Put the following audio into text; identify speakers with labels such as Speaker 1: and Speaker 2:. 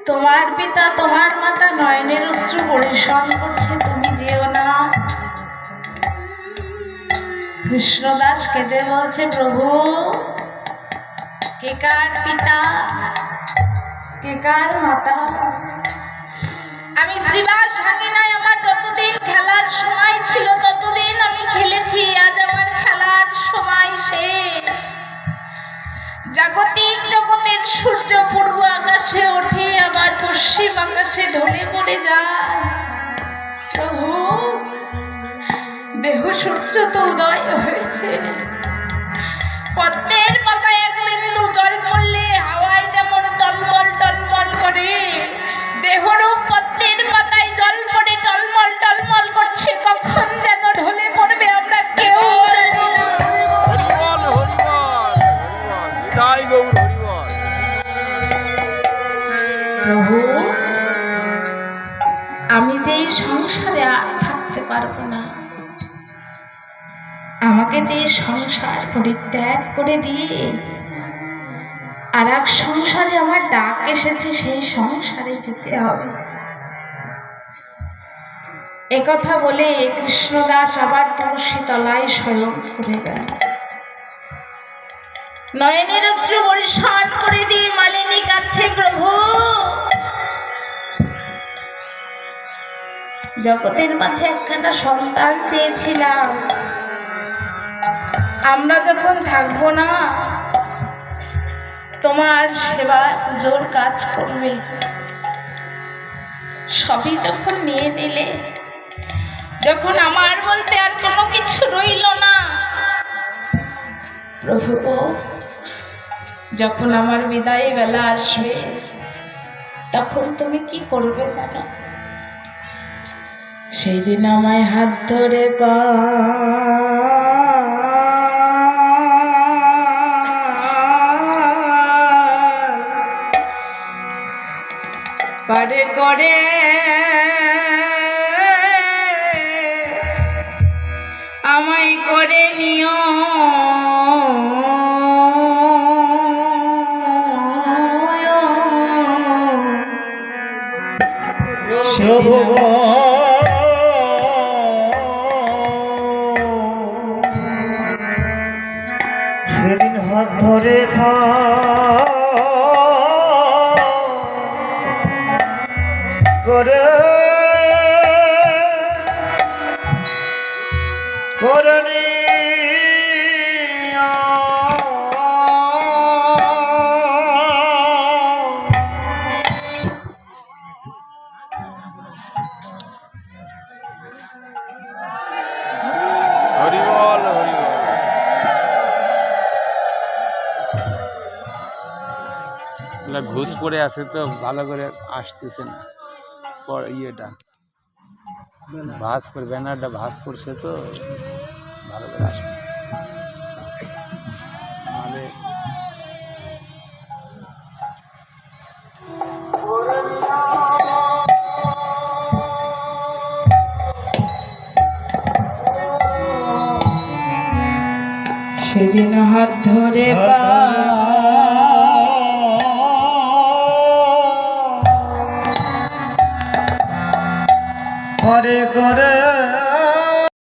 Speaker 1: তোমার পিতা তোমার মাতা নয়নের অশ্রু বর্ষণ করছে, তুমি যেও না। কৃষ্ণদাস কেঁদে বলছে, প্রভু কে কার পিতা, কে কার মাতা? আমি জীবাস ভাঙি নাই। আমার যতদিন খেলার সময় ছিল ততদিন আমি খেলেছি। আজ আমার খেলার সময় শেষ। জাগতিক জগতের সূর্য পূর্ব আকাশে ওঠে, আবার পশ্চিম আকাশে ঢলে পড়ে যায়। প্রভু দেহ সূর্য তো উদয় হয়েছে। পদ্মের পাতায় এক বিন্দু জল পড়লে হাওয়ায় যেমন টলমল টলমল করে, দেহরূপ পদ্মের পাতায় জল পড়ে টলমল টলমল করছে। কখন যেন ঢলে পড়বে আমরা কেউ প্রভু, আমি যে এই সংসারে আর থাকতে পারবো না। আমাকে যে সংসার পরিত্যাগ করে দিয়ে আর এক সংসারে আমার ডাক এসেছে, সেই সংসারে যেতে হবে। একথা বলে কৃষ্ণদাস আবার তুলসী তলায় শয়ন করে গেল। নয়নের অশ্রু বর্ষণ করে দিয়ে মালিনী কাছে, প্রভু জগতের মাঝে একটা সন্তান চেয়েছিলাম। আমরা যখন থাকবো না, তোমার সেবা পুজোর কাজ করবে, সবই যখন নিয়ে নিলে, যখন আমার বলতে আর কোনো কিছু রইল না, প্রভু যখন আমার বিদায় বেলা আসবে তখন তুমি কি করবে জানো? সেই দিন আমায় হাত ধরে পারে করে আমায় করে নিও,
Speaker 2: সেদিন হাত ধরে করে করে
Speaker 3: ঘুষ পড়ে আছে তো ভালো করে আসতেছে না। ইয়েটা ভাস করে ব্যানারটা ভাস করছে তো ভালো করে আসবে নাহলে
Speaker 1: সেদিন হাত ধরে
Speaker 2: করে করে